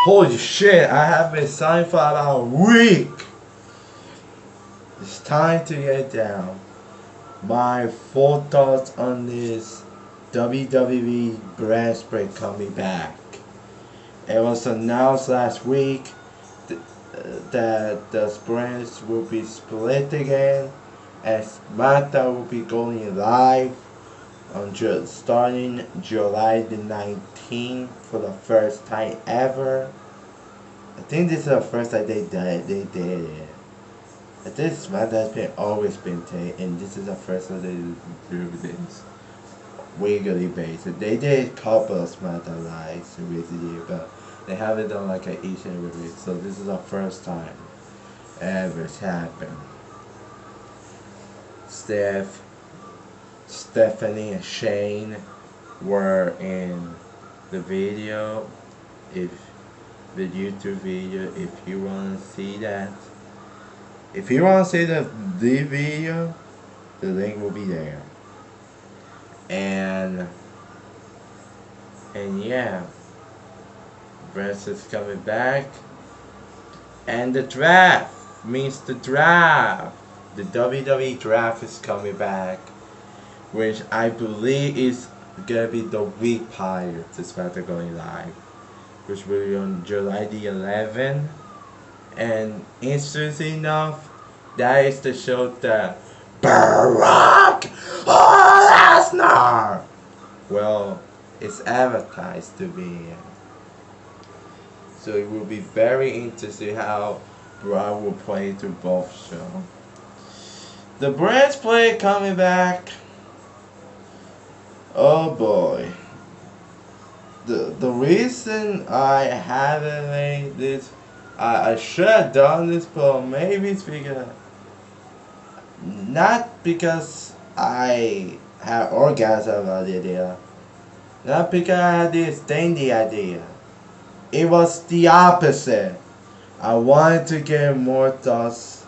Holy shit, I have been signed for about a week. It's time to get down. My full thoughts on this WWE brand split coming back. It was announced last week that the brands will be split again, and SmackDown will be going live on starting July the 19th for the first time ever. I think this is the first time they did it. I think SmackDown has always been taken, and this is the first time they do this weekly basis. They did a couple of SmackDown lives recently, but they haven't done like each and every week. So this is the first time ever it's happened. Stephanie and Shane were in the video. If the YouTube video, if you want to see that, if you want to see the video, the link will be there. And yeah, Brett is coming back, and the draft means the draft. The WWE draft is coming back, which I believe is gonna be the week prior to SmackDown going live, which will be on July the 11th. And interestingly enough, that is the show that Barack Lesnar, well, it's advertised to be in. So it will be very interesting how Brock will play through both shows. The brand split coming back. Oh boy. The reason I haven't made this, I should have done this, but maybe it's because, not because I had orgasm about the idea, not because I had to disdain the idea. It was the opposite. I wanted to get more thoughts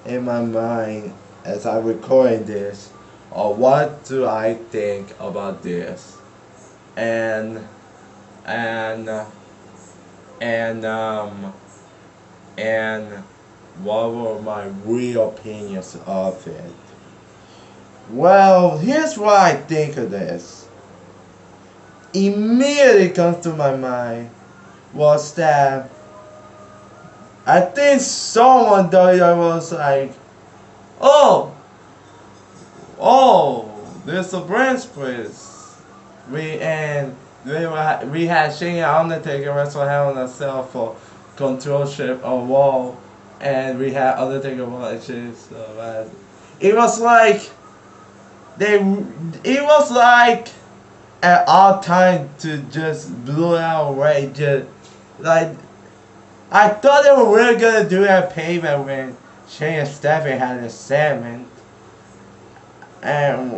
in my mind as I recorded this, or what do I think about this, and what were my real opinions of it. Well, here's what I think of this. Immediately comes to my mind was that I think someone thought I was like, oh, there's a brand split. We had Shane and Undertaker wrestle Hell in a Cell for controlship on Wall, and we had Undertaker watching. So it was like at all time to just blow out away. Just like I thought they were really gonna do that payment when Shane and Stephanie had a segment, and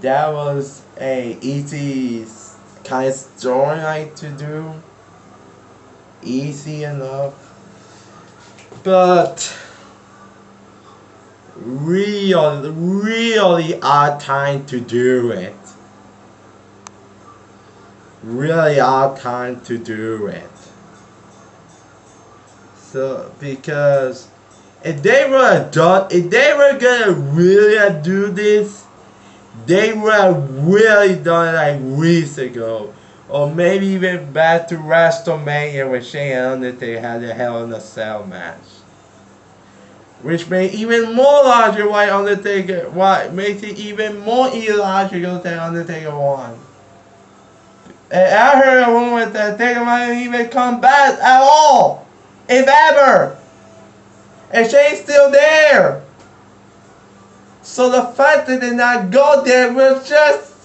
that was a easy kind of storyline to do, easy enough, but really odd time to do it. Really odd time to do it. So because if they were gonna really do this, they would have really done it like weeks ago, or maybe even back to WrestleMania when Shane and Undertaker had a Hell in a Cell match, which made even more logical why makes it even more illogical that Undertaker won. And I heard a rumor that Taker might even come back at all, if ever. And Shane's still there. So the fact that they did not go there was just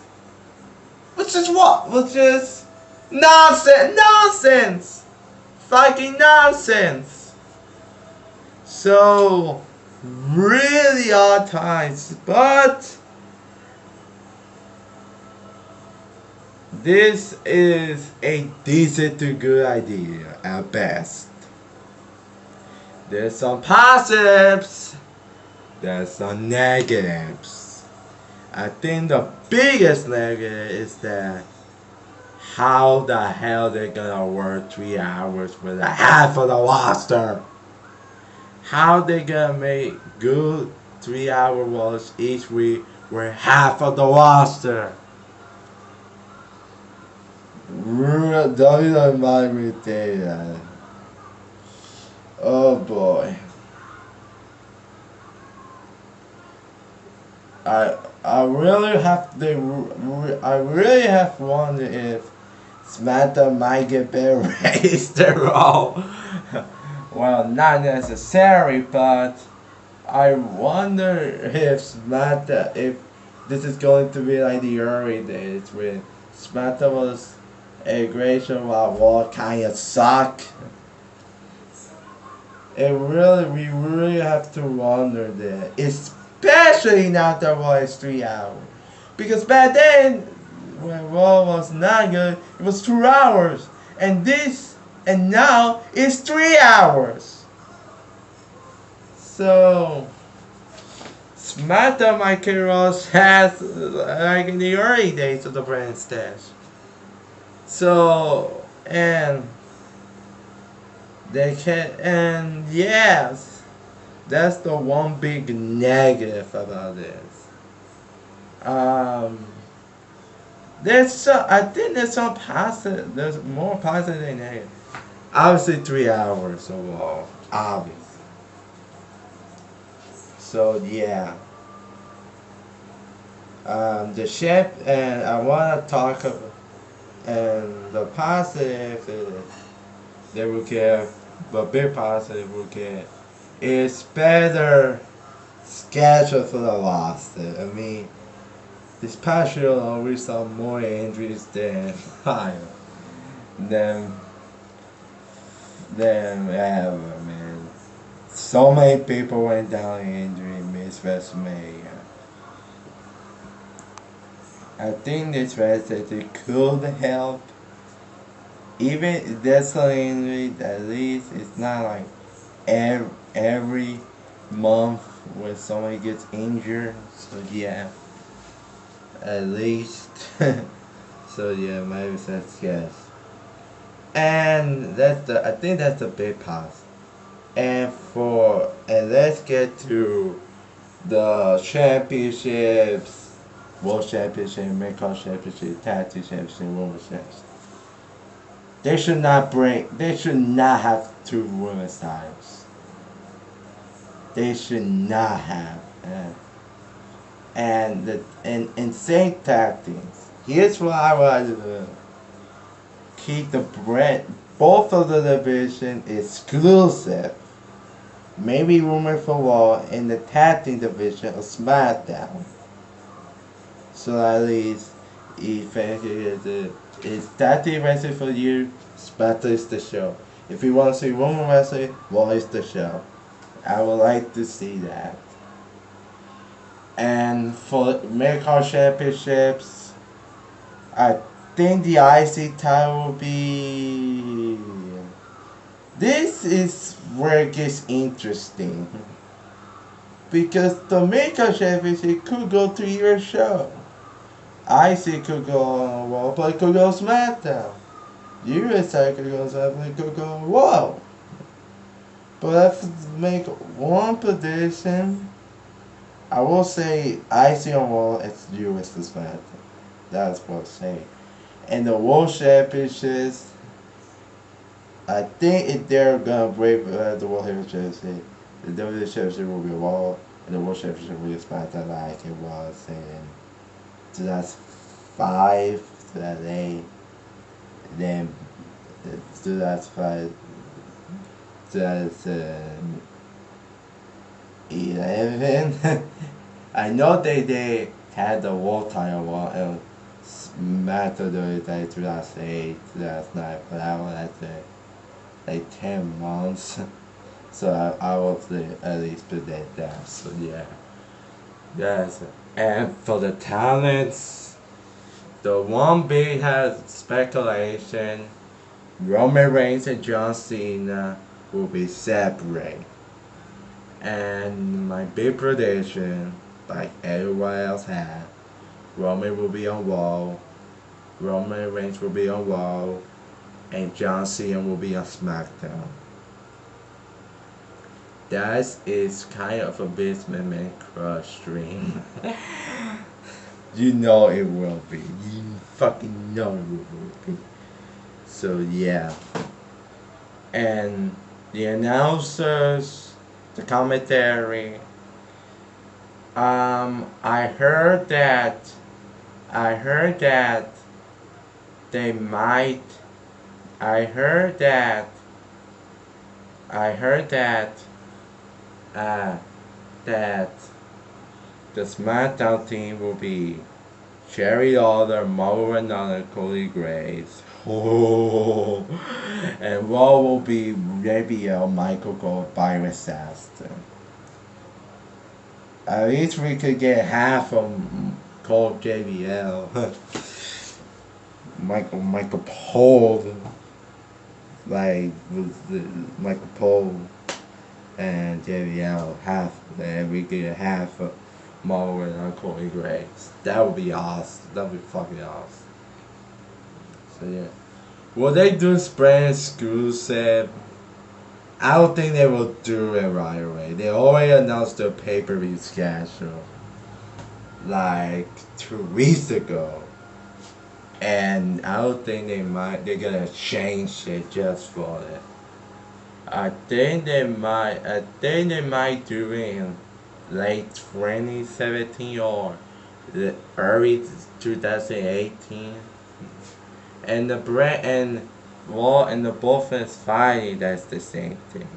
nonsense. Fucking nonsense. So, really odd times, but this is a decent to good idea at best. There's some positives, there's some negatives. I think the biggest negative is that how the hell they gonna work 3 hours with a half of the roster? How they gonna make good 3 hour walls each week with half of the roster? Don't even mind me saying that. Oh boy. I really have to. I really have wondered if SmackDown might get better raised the Raw. Well, not necessary, but I wonder if SmackDown, if this is going to be like the early days when SmackDown was a great show while Raw kind of suck. We really have to wonder that, especially now that Raw is 3 hours, because back then when Raw was not good, it was 2 hours, and now it's 3 hours. So SmackDown Michael Ross has like in the early days of the brand stash. So and they can, and yes, that's the one big negative about this. Um, I think there's some positive. There's more positive than negative. Obviously, 3 hours overall. Obviously. So yeah. The ship, and I want to talk about, and the positive is they will get, but big positive will get is better schedule for the roster. I mean, this past year we saw more injuries than than than ever, man. So many people went down in injury, missed WrestleMania. I think this wrestling could help. Even if that's an injury, at least it's not like every month when somebody gets injured. So yeah, at least. So yeah, maybe that's yes. And I think that's a big pass. And let's get to the championships, World Championship, American Championship, Tag Team Championship, Women's Championship. They should not have two women's titles. They should not have. And insane tag teams. Here's what I want to do. Keep the brand, both of the division exclusive. Maybe Women for Raw in the tag team division of SmackDown. So at least if it's tag team wrestling for you, SmackDown is the show. If you want to see women wrestling, Raw is the show. I would like to see that. And for American Championships, I think the IC title will be. This is where it gets interesting. Because the American Championship could go to your show. IC could go on Raw, but it could go SmackDown. USA could go SmackDown, it could go Raw. But let's make one prediction. I will say IC on Raw, it's US to SmackDown. That's what I'm saying. And the World Championships, I think if they're gonna break the World Championship, the WWE Championship will be Raw, and the World Championship will be SmackDown like it was in 2005, 2008, then 2005, 2011. I know they had the world title and SmackDown during 2008, 2009, but I was like 10 months. So I will at least predict that. So yeah. Yes. And for the talents, the one big has speculation, Roman Reigns and John Cena will be separate. And my big prediction, like everyone else had, Roman will be on Raw, Roman Reigns will be on Raw, and John Cena will be on SmackDown. That is kind of a businessman crush dream. You know it will be. You fucking know it will be. So yeah. And the announcers, the commentary. I heard that. I heard that they might. I heard that. I heard that. Uh, that the SmackDown team will be Jerry Lawler, Mauro Ranallo, Cody Graves. Oh, and Raw will be JBL, Michael Cole, Byron Saxton. At least we could get half of Cole JBL. Michael Cole, like Michael Cole and JBL half, and we get half of Mauro and Cody Graves. That would be awesome. That would be fucking awesome. So yeah. Will they do Sprint exclusive? I don't think they will do it right away. They already announced their pay-per-view schedule like 2 weeks ago. And I don't think they're gonna change it just for it. I think they might do it in late 2017 or the early 2018. And the brand and Raw and the both is Friday, that's the same thing.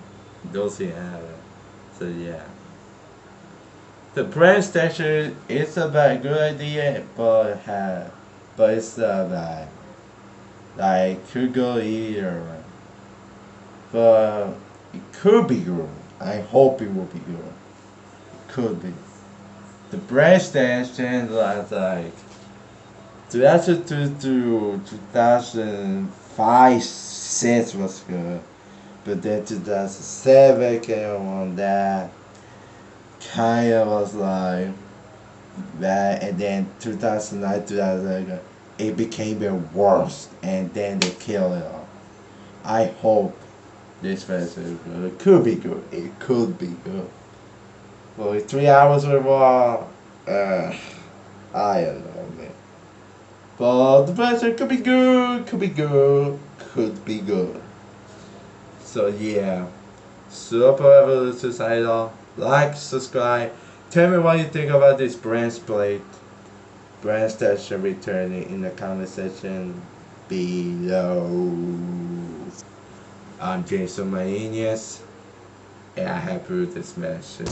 Those who have it. So yeah. The brand station is a bad good idea, but it's bad. Like could go either way. But it could be good. I hope it will be good. It could be. The brand station was like 2002 to 2005, 6 was good. But then 2007 came on that. Kind of was like that. And then 2009, 2011, it became the worst. And then they killed it off. I hope this festival is good. It could be good. It could be good. Well, 3 hours with Raw, I don't know, man. But the version could be good, could be good, could be good. So yeah, Super Evolution Idol. Like, subscribe. Tell me what you think about this brand split. Brand station returning in the comment section below. I'm Jason Maenius, and I have proved this message.